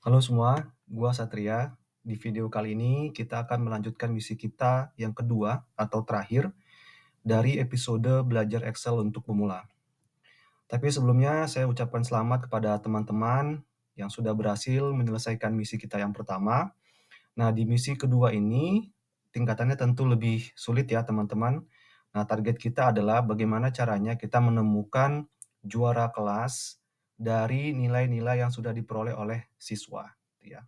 Halo semua, gua Satria. Di video kali ini kita akan melanjutkan misi kita yang kedua atau terakhir dari episode belajar Excel untuk pemula. Tapi sebelumnya saya ucapkan selamat kepada teman-teman yang sudah berhasil menyelesaikan misi kita yang pertama. Nah, di misi kedua ini tingkatannya tentu lebih sulit ya teman-teman. Nah, target kita adalah bagaimana caranya kita menemukan juara kelas dari nilai-nilai yang sudah diperoleh oleh siswa, gitu ya.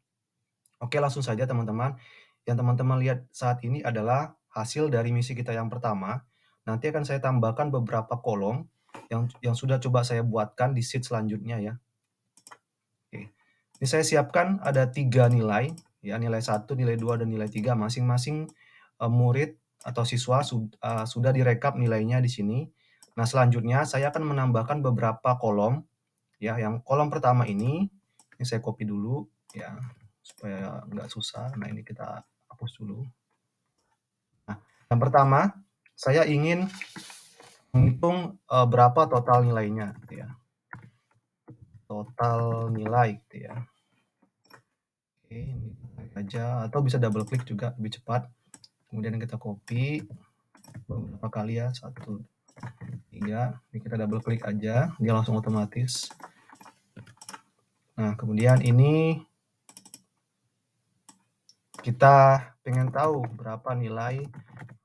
Oke, langsung saja teman-teman. Yang teman-teman lihat saat ini adalah hasil dari misi kita yang pertama. Nanti akan saya tambahkan beberapa kolom yang sudah coba saya buatkan di sheet selanjutnya ya. Oke. Ini saya siapkan ada 3 nilai, ya nilai 1, nilai 2, dan nilai 3 masing-masing murid atau siswa sudah direkap nilainya di sini. Nah, selanjutnya saya akan menambahkan beberapa kolom, ya. Yang kolom pertama ini saya copy dulu, ya, supaya nggak susah. Nah, ini kita hapus dulu. Nah, yang pertama, saya ingin menghitung berapa total nilainya, gitu ya. Total nilai, gitu ya. Oke, ini aja, atau bisa double klik juga lebih cepat. Kemudian kita copy beberapa kali ya, 1, 3. Ini kita double klik aja, dia langsung otomatis. Nah, kemudian ini kita pengen tahu berapa nilai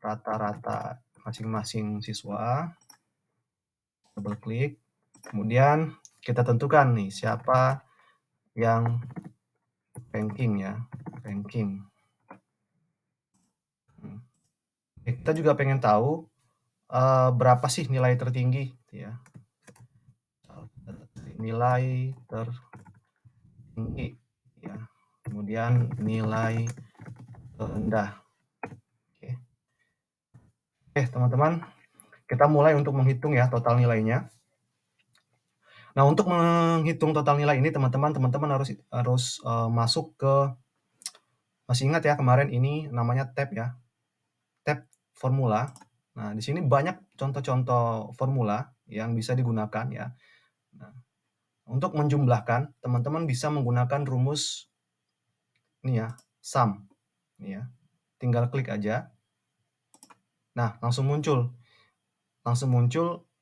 rata-rata masing-masing siswa. Double klik. Kemudian kita tentukan nih siapa yang ranking ya, ranking. Kita juga pengen tahu berapa sih nilai tertinggi, ya. Nilai tertinggi, ya. Kemudian nilai terendah. Oke. Oke, teman-teman, kita mulai untuk menghitung ya total nilainya. Nah, untuk menghitung total nilai ini teman-teman harus masuk ke, masih ingat ya kemarin ini namanya tab ya, tab formula. Nah, di sini banyak contoh-contoh formula yang bisa digunakan ya. Nah, untuk menjumlahkan, teman-teman bisa menggunakan rumus ini ya, sum. Ini ya. Tinggal klik aja. Nah, langsung muncul.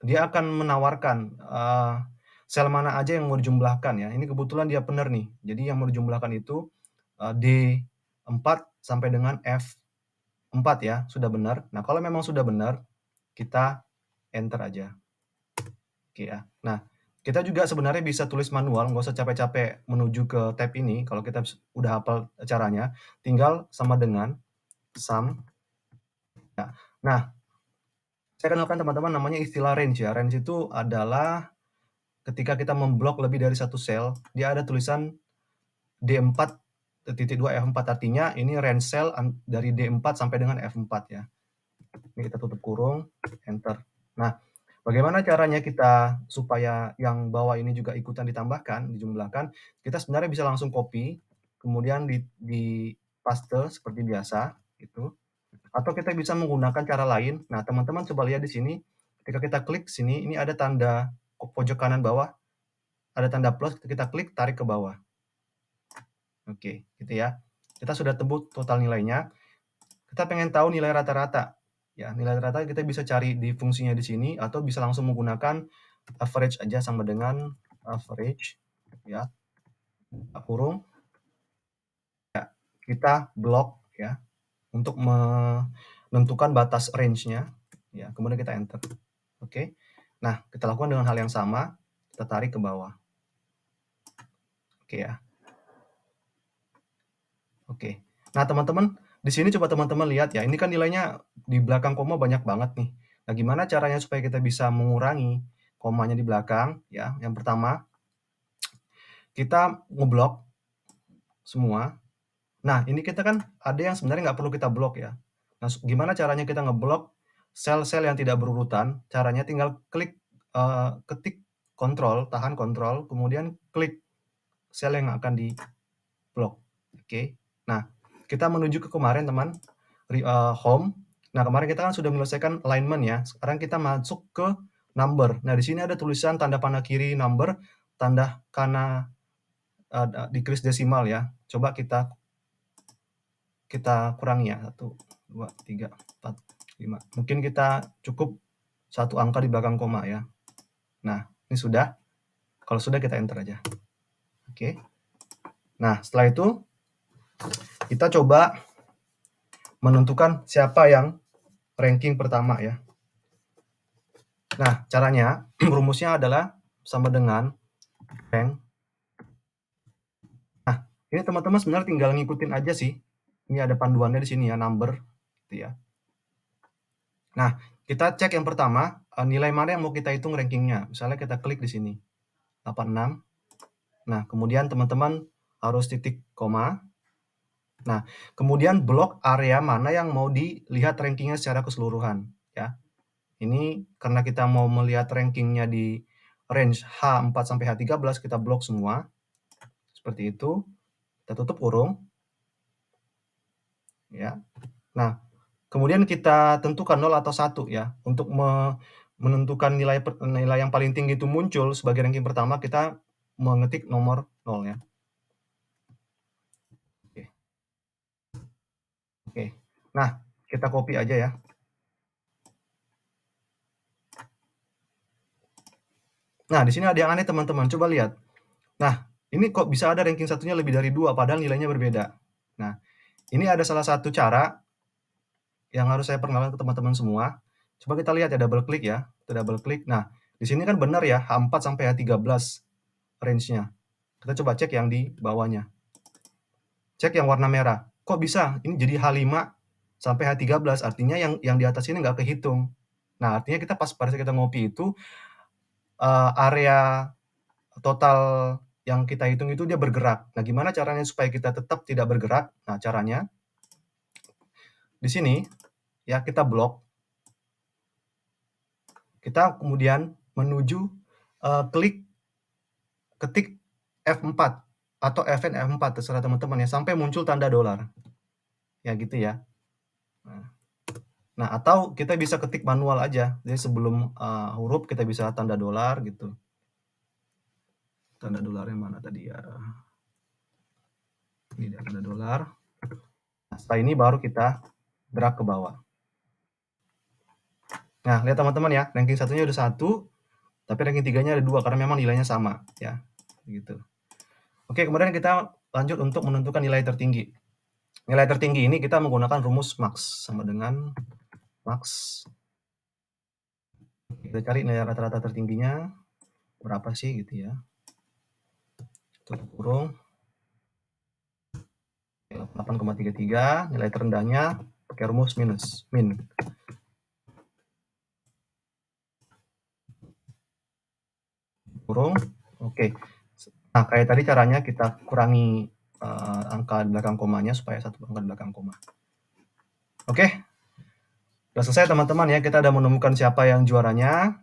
Dia akan menawarkan sel mana aja yang mau dijumlahkan ya. Ini kebetulan dia benar nih. Jadi yang mau dijumlahkan itu D4 sampai dengan F4 ya, sudah benar. Nah, kalau memang sudah benar, kita enter aja. Oke ya. Nah, kita juga sebenarnya bisa tulis manual, nggak usah capek-capek menuju ke tab ini. Kalau kita udah hafal caranya, tinggal sama dengan sum. Ya. Nah, saya kenalkan teman-teman namanya istilah range ya. Range itu adalah ketika kita memblok lebih dari satu sel, dia ada tulisan D4 titik 2 F4, artinya ini range sel dari D4 sampai dengan F4 ya. Ini kita tutup kurung, enter. Nah, bagaimana caranya kita supaya yang bawah ini juga ikutan ditambahkan, dijumlahkan? Kita sebenarnya bisa langsung copy, kemudian di paste seperti biasa, gitu. Atau kita bisa menggunakan cara lain. Nah, teman-teman coba lihat di sini, ketika kita klik sini, ini ada tanda pojok kanan bawah, ada tanda plus, kita klik, tarik ke bawah. Oke, gitu ya. Kita sudah tebus total nilainya. Kita pengen tahu nilai rata-rata. Ya, nilai rata kita bisa cari di fungsinya di sini atau bisa langsung menggunakan average aja sama dengan average ya. Kurung. Ya, kita blok ya untuk menentukan batas range-nya ya. Kemudian kita enter. Oke. Nah, kita lakukan dengan hal yang sama, kita tarik ke bawah. Oke ya. Oke. Nah, teman-teman, di sini coba teman-teman lihat ya, ini kan nilainya di belakang koma banyak banget nih. Nah, gimana caranya supaya kita bisa mengurangi komanya di belakang ya? Yang pertama, kita ngeblok semua. Nah, ini kita kan ada yang sebenarnya nggak perlu kita blok ya. Nah, gimana caranya kita ngeblok sel-sel yang tidak berurutan? Caranya tinggal klik, ketik kontrol, tahan kontrol, kemudian klik sel yang akan di-blok. Oke. Nah, kita menuju ke kemarin teman, home. Nah, kemarin kita kan sudah menyelesaikan alignment ya. Sekarang kita masuk ke number. Nah, di sini ada tulisan tanda panah kiri number, tanda kanan decrease desimal ya. Coba kita kurangi ya, 1, 2, 3, 4, 5. Mungkin kita cukup 1 angka di belakang koma ya. Nah, ini sudah. Kalau sudah kita enter aja. Oke. Nah, setelah itu kita coba menentukan siapa yang ranking pertama ya. Nah, caranya rumusnya adalah sama dengan rank. Nah, ini teman-teman sebenarnya tinggal ngikutin aja sih. Ini ada panduannya di sini ya, number gitu ya. Nah, kita cek yang pertama, nilai mana yang mau kita hitung rankingnya. Misalnya kita klik di sini, 86. Nah, kemudian teman-teman harus titik koma. Nah, kemudian blok area mana yang mau dilihat rankingnya secara keseluruhan ya. Ini karena kita mau melihat rankingnya di range H4 sampai H13, kita blok semua. Seperti itu. Kita tutup kurung. Ya. Nah, kemudian kita tentukan 0 atau 1 ya. Untuk menentukan nilai yang paling tinggi itu muncul sebagai ranking pertama, kita mengetik nomor 0 ya. Oke. Nah, kita copy aja ya. Nah, di sini ada yang aneh teman-teman, coba lihat. Nah, ini kok bisa ada ranking satunya lebih dari 2 padahal nilainya berbeda. Nah, ini ada salah satu cara yang harus saya perkenalkan ke teman-teman semua. Coba kita lihat ya, double klik ya. Kita double klik. Nah, di sini kan benar ya, H4 sampai H13 range-nya. Kita coba cek yang di bawahnya. Cek yang warna merah. Kok bisa? Ini jadi H5 sampai H13, artinya yang di atas ini nggak kehitung. Nah, artinya kita pas pada saat kita ngopi itu, area total yang kita hitung itu dia bergerak. Nah, gimana caranya supaya kita tetap tidak bergerak? Nah, caranya di sini ya kita blok. Kita kemudian menuju ketik F4 atau Fn F4 terserah teman-teman ya sampai muncul tanda dolar. Ya gitu ya. Nah, atau kita bisa ketik manual aja. Jadi sebelum huruf kita bisa tanda dolar gitu. Tanda dolarnya mana tadi ya? Ini dia tanda dolar. Nah, setelah ini baru kita drag ke bawah. Nah, lihat teman-teman ya, ranking satunya udah 1, tapi ranking 3-nya ada 2 karena memang nilainya sama ya. Gitu. Oke, kemudian kita lanjut untuk menentukan nilai tertinggi. Nilai tertinggi ini kita menggunakan rumus max sama dengan max. Kita cari nilai rata-rata tertingginya berapa sih gitu ya. Tutup kurung. 8,33, nilai terendahnya pakai rumus min. Kurung. Oke. Nah, kayak tadi caranya kita kurangi angka di belakang komanya supaya 1 angka di belakang koma. Oke. Udah selesai teman-teman ya, kita udah menemukan siapa yang juaranya.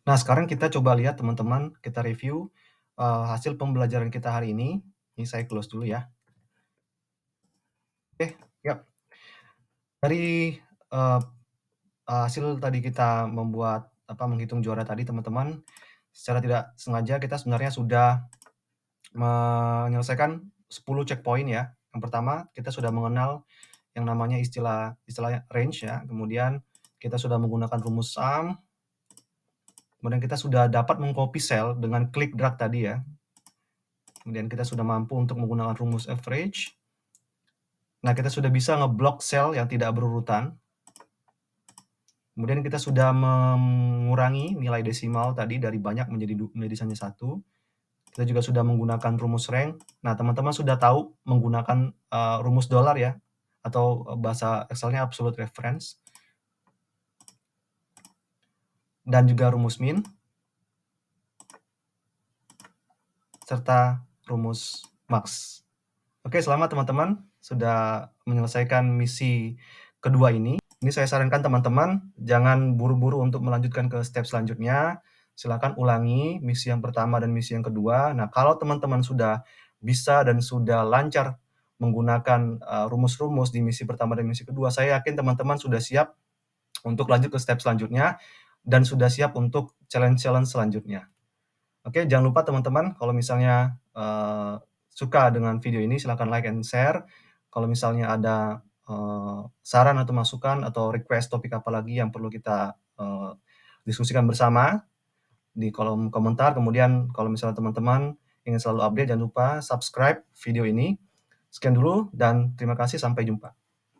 Nah, sekarang kita coba lihat teman-teman, kita review hasil pembelajaran kita hari ini. Ini saya close dulu ya. Oke, yap. Dari hasil tadi kita menghitung juara tadi teman-teman, secara tidak sengaja kita sebenarnya sudah menyelesaikan 10 checkpoint ya. Yang pertama, kita sudah mengenal yang namanya istilah range ya. Kemudian kita sudah menggunakan rumus sum. Kemudian kita sudah dapat mengcopy sel dengan klik drag tadi ya. Kemudian kita sudah mampu untuk menggunakan rumus average. Nah, kita sudah bisa ngeblok sel yang tidak berurutan. Kemudian kita sudah mengurangi nilai desimal tadi dari banyak menjadi hanya 1. Kita juga sudah menggunakan rumus rank. Nah, teman-teman sudah tahu menggunakan rumus dolar ya, atau bahasa Excel-nya absolute reference. Dan juga rumus min. Serta rumus max. Oke, selamat teman-teman sudah menyelesaikan misi kedua ini. Ini saya sarankan teman-teman, jangan buru-buru untuk melanjutkan ke step selanjutnya. Silakan ulangi misi yang pertama dan misi yang kedua. Nah, kalau teman-teman sudah bisa dan sudah lancar menggunakan rumus-rumus di misi pertama dan misi kedua, saya yakin teman-teman sudah siap untuk lanjut ke step selanjutnya dan sudah siap untuk challenge-challenge selanjutnya. Oke, jangan lupa teman-teman, kalau misalnya suka dengan video ini silahkan like and share. Kalau misalnya ada, saran atau masukan atau request topik apa lagi yang perlu kita, diskusikan bersama di kolom komentar. Kemudian kalau misalnya teman-teman ingin selalu update, jangan lupa subscribe video ini. Sekian dulu dan terima kasih, sampai jumpa.